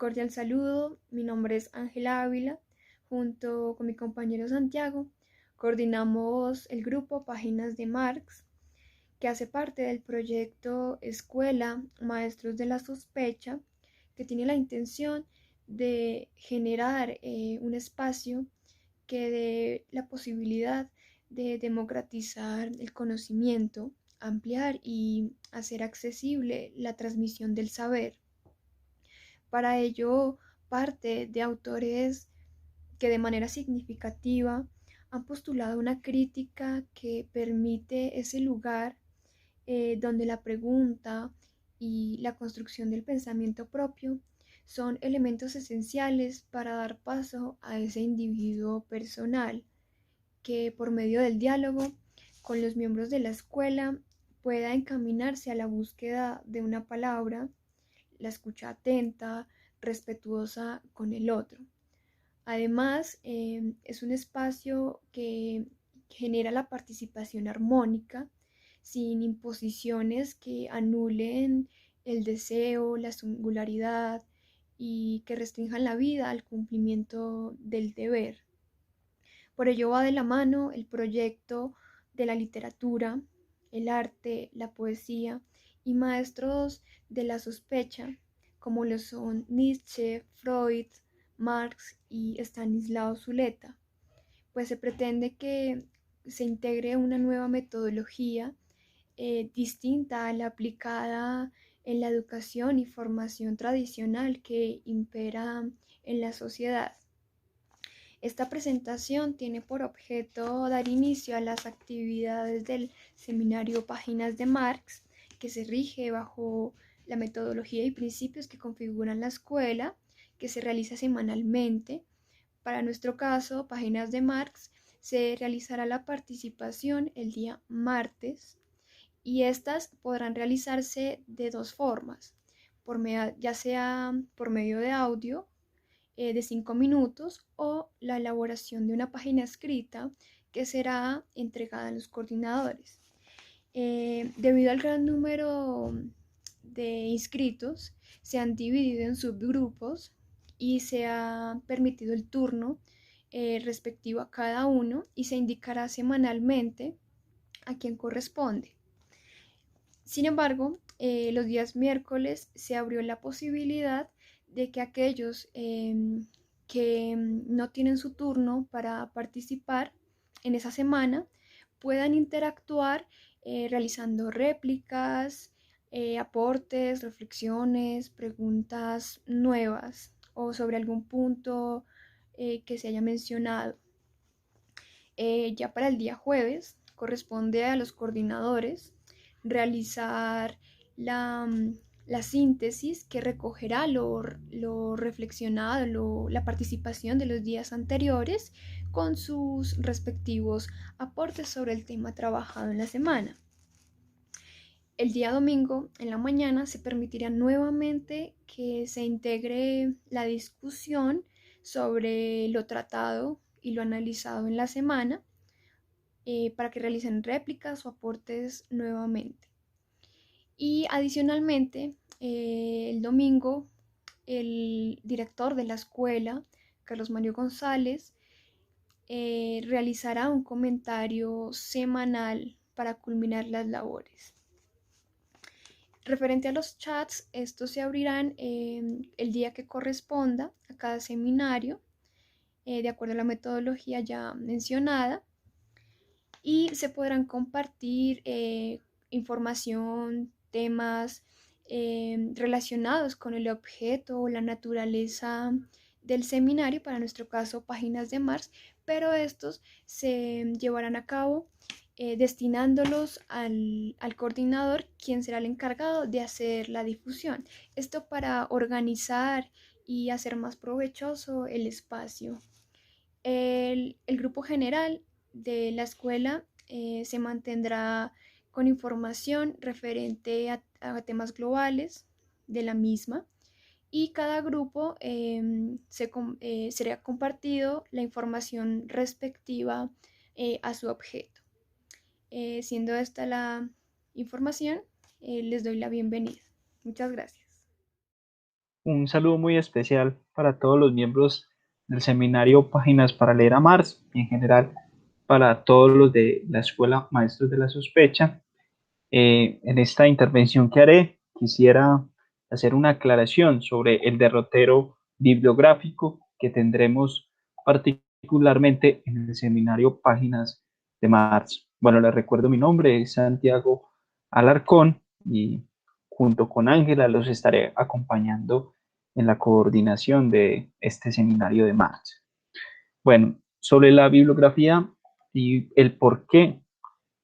Cordial saludo, mi nombre es Ángela Ávila. Junto con mi compañero Santiago, coordinamos el grupo Páginas de Marx, que hace parte del proyecto Escuela Maestros de la Sospecha, que tiene la intención de generar un espacio que dé la posibilidad de democratizar el conocimiento, ampliar y hacer accesible la transmisión del saber. Para ello, parte de autores que de manera significativa han postulado una crítica que permite ese lugar donde la pregunta y la construcción del pensamiento propio son elementos esenciales para dar paso a ese individuo personal que por medio del diálogo con los miembros de la escuela pueda encaminarse a la búsqueda de una palabra, la escucha atenta, respetuosa con el otro. Además, es un espacio que genera la participación armónica, sin imposiciones que anulen el deseo, la singularidad y que restrinjan la vida al cumplimiento del deber. Por ello va de la mano el proyecto de la literatura, el arte, la poesía y maestros de la sospecha, como lo son Nietzsche, Freud, Marx y Stanislao Zuleta, pues se pretende que se integre una nueva metodología distinta a la aplicada en la educación y formación tradicional que impera en la sociedad. Esta presentación tiene por objeto dar inicio a las actividades del seminario Páginas de Marx, que se rige bajo la metodología y principios que configuran la escuela, que se realiza semanalmente. Para nuestro caso, Páginas de Marx, se realizará la participación el día martes y estas podrán realizarse de dos formas, ya sea por medio de audio de 5 minutos o la elaboración de una página escrita que será entregada a los coordinadores. Debido al gran número de inscritos, se han dividido en subgrupos y se ha permitido el turno respectivo a cada uno y se indicará semanalmente a quien corresponde. Sin embargo, los días miércoles se abrió la posibilidad de que aquellos que no tienen su turno para participar en esa semana puedan interactuar realizando réplicas, aportes, reflexiones, preguntas nuevas o sobre algún punto que se haya mencionado. Ya para el día jueves corresponde a los coordinadores realizar la síntesis que recogerá lo reflexionado, la participación de los días anteriores con sus respectivos aportes sobre el tema trabajado en la semana. El día domingo, en la mañana, se permitirá nuevamente que se integre la discusión sobre lo tratado y lo analizado en la semana para que realicen réplicas o aportes nuevamente. Y adicionalmente, el domingo, el director de la escuela, Carlos Mario González, realizará un comentario semanal para culminar las labores. Referente a los chats, estos se abrirán el día que corresponda a cada seminario, de acuerdo a la metodología ya mencionada, y se podrán compartir información, temas relacionados con el objeto o la naturaleza del seminario, para nuestro caso Páginas de Marx, pero estos se llevarán a cabo destinándolos al coordinador, quien será el encargado de hacer la difusión. Esto para organizar y hacer más provechoso el espacio. El grupo general de la escuela se mantendrá con información referente a temas globales de la misma, y cada grupo será compartido la información respectiva a su objeto. Siendo esta la información, les doy la bienvenida. Muchas gracias. Un saludo muy especial para todos los miembros del seminario Páginas para leer a Marx y en general para todos los de la Escuela Maestros de la Sospecha. En esta intervención que haré, quisiera hacer una aclaración sobre el derrotero bibliográfico que tendremos particularmente en el seminario Páginas de Marx. Bueno, les recuerdo mi nombre, es Santiago Alarcón y junto con Ángela los estaré acompañando en la coordinación de este seminario de Marx. Bueno, sobre la bibliografía y el por qué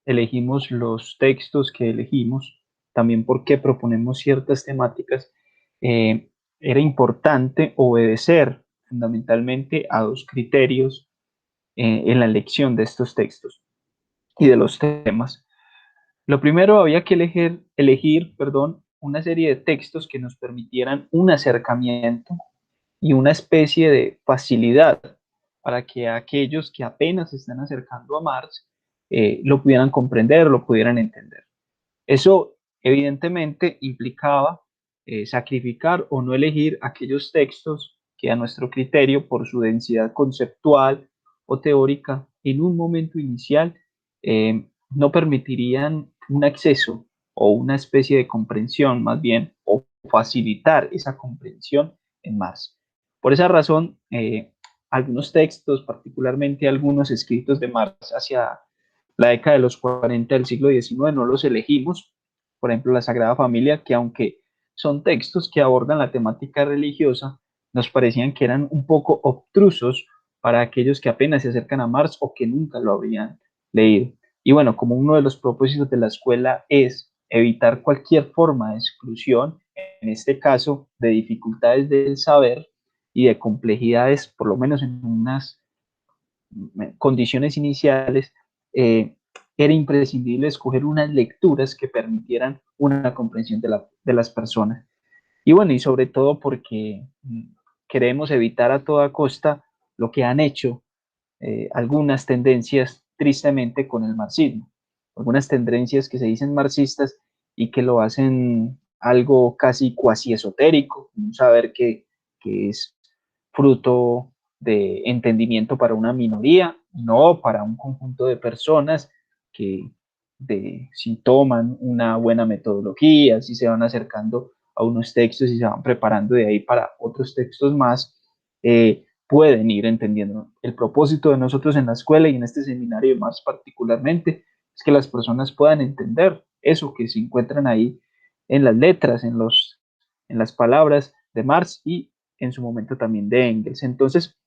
elegimos los textos que elegimos, también por qué proponemos ciertas temáticas, era importante obedecer fundamentalmente a dos criterios en la elección de estos textos y de los temas. Lo primero, había que elegir una serie de textos que nos permitieran un acercamiento y una especie de facilidad para que aquellos que apenas se están acercando a Marx lo pudieran comprender, lo pudieran entender. Eso evidentemente implicaba sacrificar o no elegir aquellos textos que a nuestro criterio, por su densidad conceptual o teórica, en un momento inicial no permitirían un acceso o una especie de comprensión más bien, o facilitar esa comprensión en más. Por esa razón, algunos textos, particularmente algunos escritos de Marx hacia la década de los 40 del siglo XIX, no los elegimos. Por ejemplo, la Sagrada Familia, que aunque son textos que abordan la temática religiosa, nos parecían que eran un poco obtrusos para aquellos que apenas se acercan a Marx o que nunca lo habían leído. Y bueno, como uno de los propósitos de la escuela es evitar cualquier forma de exclusión, en este caso de dificultades del saber y de complejidades, por lo menos en unas condiciones iniciales, era imprescindible escoger unas lecturas que permitieran una comprensión de las personas. Y bueno, y sobre todo porque queremos evitar a toda costa lo que han hecho algunas tendencias tristemente con el marxismo, algunas tendencias que se dicen marxistas y que lo hacen algo casi cuasi esotérico, un saber que es fruto de entendimiento para una minoría, no para un conjunto de personas que si toman una buena metodología, si se van acercando a unos textos y se van preparando de ahí para otros textos más, pueden ir entendiendo. El propósito de nosotros en la escuela y en este seminario más particularmente es que las personas puedan entender eso que se encuentran ahí en las letras, en las palabras de Marx y en su momento también de Engels. Entonces,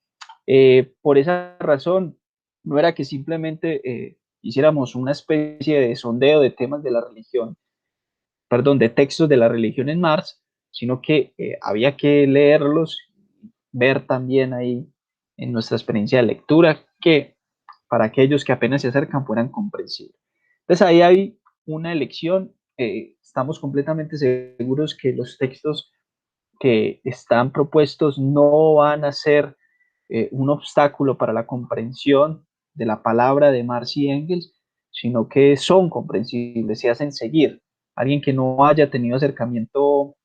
por esa razón, no era que simplemente hiciéramos una especie de sondeo de temas de la religión, perdón, de textos de la religión en Marx, sino que había que leerlos, ver también ahí en nuestra experiencia de lectura que para aquellos que apenas se acercan fueran comprensibles. Entonces ahí hay una elección, estamos completamente seguros que los textos que están propuestos no van a ser un obstáculo para la comprensión de la palabra de Marx y Engels, sino que son comprensibles, se hacen seguir. Alguien que no haya tenido acercamiento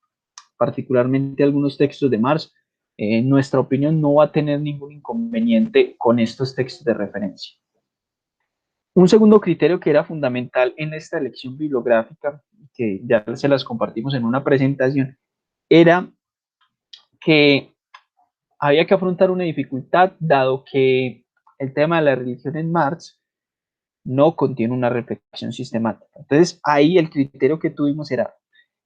particularmente a algunos textos de Marx, en nuestra opinión no va a tener ningún inconveniente con estos textos de referencia. Un segundo criterio que era fundamental en esta elección bibliográfica, que ya se las compartimos en una presentación, era que había que afrontar una dificultad, dado que el tema de la religión en Marx no contiene una reflexión sistemática. Entonces, ahí el criterio que tuvimos era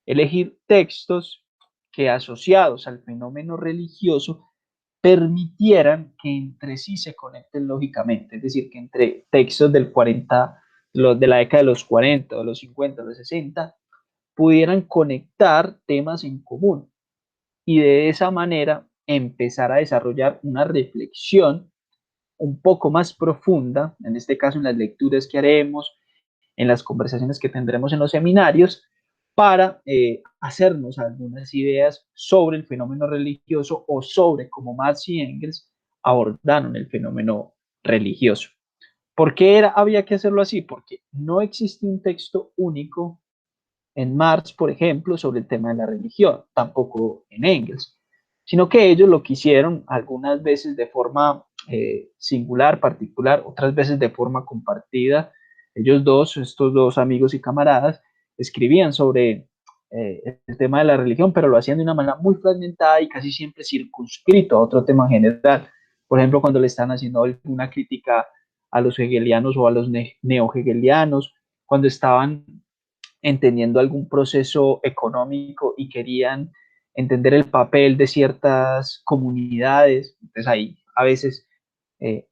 elegir textos que asociados al fenómeno religioso permitieran que entre sí se conecten lógicamente, es decir, que entre textos del 40, de la década de los 40, de los 50, de los 60, pudieran conectar temas en común y de esa manera empezar a desarrollar una reflexión un poco más profunda, en este caso en las lecturas que haremos, en las conversaciones que tendremos en los seminarios, para hacernos algunas ideas sobre el fenómeno religioso o sobre cómo Marx y Engels abordaron el fenómeno religioso. ¿Por qué había que hacerlo así? Porque no existe un texto único en Marx, por ejemplo, sobre el tema de la religión, tampoco en Engels. sino que ellos lo quisieron algunas veces de forma singular, particular, otras veces de forma compartida. Ellos dos, estos dos amigos y camaradas, escribían sobre el tema de la religión, pero lo hacían de una manera muy fragmentada y casi siempre circunscrito a otro tema general. Por ejemplo, cuando le están haciendo alguna crítica a los hegelianos o a los neo-hegelianos, cuando estaban entendiendo algún proceso económico y querían entender el papel de ciertas comunidades, entonces ahí a veces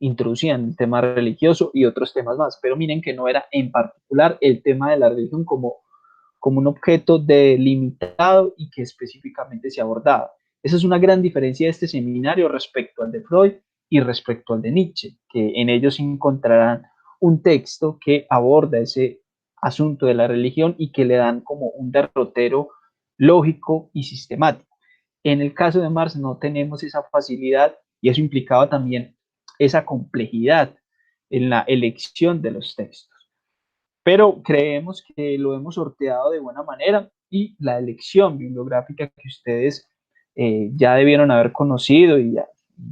introducían el tema religioso y otros temas más, pero miren que no era en particular el tema de la religión como un objeto delimitado y que específicamente se abordaba. Esa es una gran diferencia de este seminario respecto al de Freud y respecto al de Nietzsche, que en ellos encontrarán un texto que aborda ese asunto de la religión y que le dan como un derrotero lógico y sistemático. En el caso de Marx no tenemos esa facilidad y eso implicaba también esa complejidad en la elección de los textos. Pero creemos que lo hemos sorteado de buena manera y la elección bibliográfica que ustedes ya debieron haber conocido y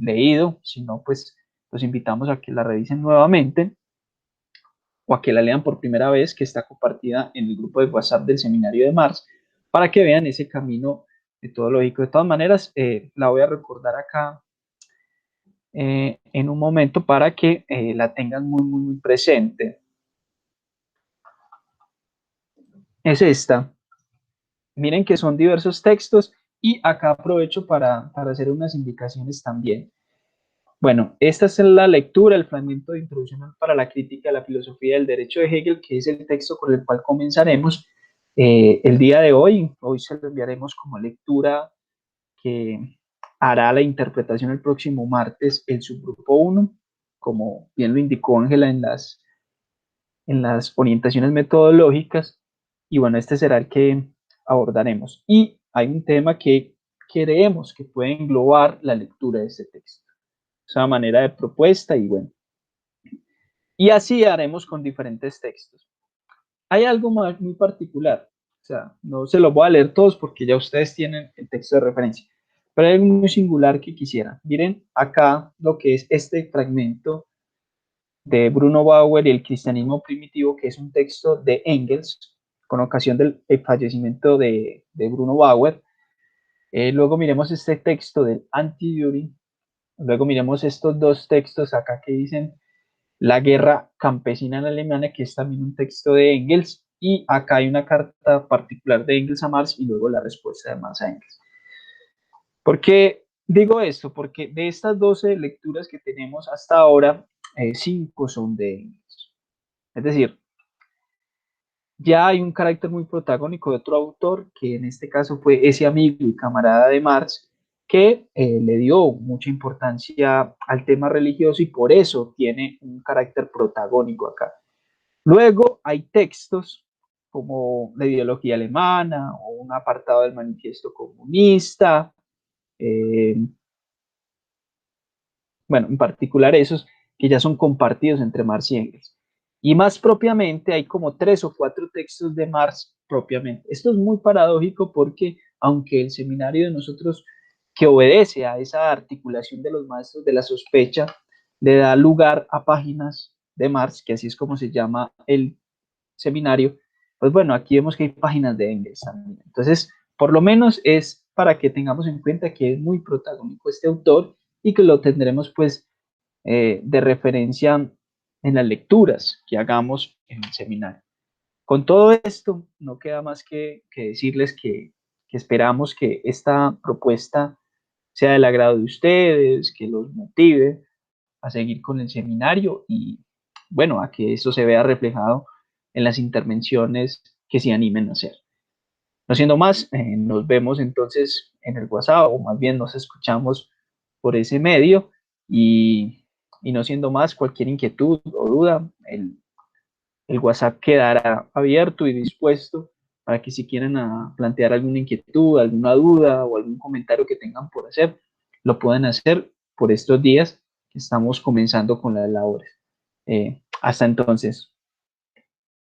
leído, si no, pues los invitamos a que la revisen nuevamente o a que la lean por primera vez, que está compartida en el grupo de WhatsApp del Seminario de Marx, para que vean ese camino metodológico. De todas maneras, la voy a recordar acá en un momento para que la tengan muy presente. Es esta. Miren que son diversos textos y acá aprovecho para hacer unas indicaciones también. Bueno, esta es la lectura, el fragmento de introducción para la crítica de la filosofía del derecho de Hegel, que es el texto con el cual comenzaremos el día de hoy. Hoy se lo enviaremos como lectura que hará la interpretación el próximo martes el subgrupo 1, como bien lo indicó Ángela en las orientaciones metodológicas. Y bueno, este será el que abordaremos. Y hay un tema que creemos que puede englobar la lectura de este texto. Es una manera de propuesta y bueno. Y así haremos con diferentes textos. Hay algo muy particular. O sea, no se los voy a leer todos porque ya ustedes tienen el texto de referencia. Pero hay algo muy singular que quisiera. Miren acá lo que es este fragmento de Bruno Bauer y el cristianismo primitivo, que es un texto de Engels con ocasión del fallecimiento de Bruno Bauer. Luego miremos este texto del Anti-Düring. Luego miremos estos dos textos acá que dicen La guerra campesina en Alemania, que es también un texto de Engels. Y acá hay una carta particular de Engels a Marx y luego la respuesta de Marx a Engels. ¿Por qué digo esto? Porque de estas 12 lecturas que tenemos hasta ahora, 5 son de Engels. Es decir, ya hay un carácter muy protagónico de otro autor, que en este caso fue ese amigo y camarada de Marx, que le dio mucha importancia al tema religioso y por eso tiene un carácter protagónico acá. Luego hay textos como la ideología alemana o un apartado del manifiesto comunista, eh, bueno, en particular esos que ya son compartidos entre Marx y Engels. Y más propiamente hay como 3 o 4 textos de Marx propiamente. Esto es muy paradójico porque aunque el seminario de nosotros que obedece a esa articulación de los maestros de la sospecha, le da lugar a páginas de Marx, que así es como se llama el seminario, pues bueno, aquí vemos que hay páginas de Engels también. Entonces, por lo menos es para que tengamos en cuenta que es muy protagónico este autor y que lo tendremos pues de referencia en las lecturas que hagamos en el seminario. Con todo esto, no queda más que decirles que esperamos que esta propuesta sea del agrado de ustedes, que los motive a seguir con el seminario y bueno, a que eso se vea reflejado en las intervenciones que se animen a hacer. No siendo más, nos vemos entonces en el WhatsApp o más bien nos escuchamos por ese medio y no siendo más, cualquier inquietud o duda, el WhatsApp quedará abierto y dispuesto para que si quieren plantear alguna inquietud, alguna duda o algún comentario que tengan por hacer, lo pueden hacer por estos días que estamos comenzando con las labores. Hasta entonces.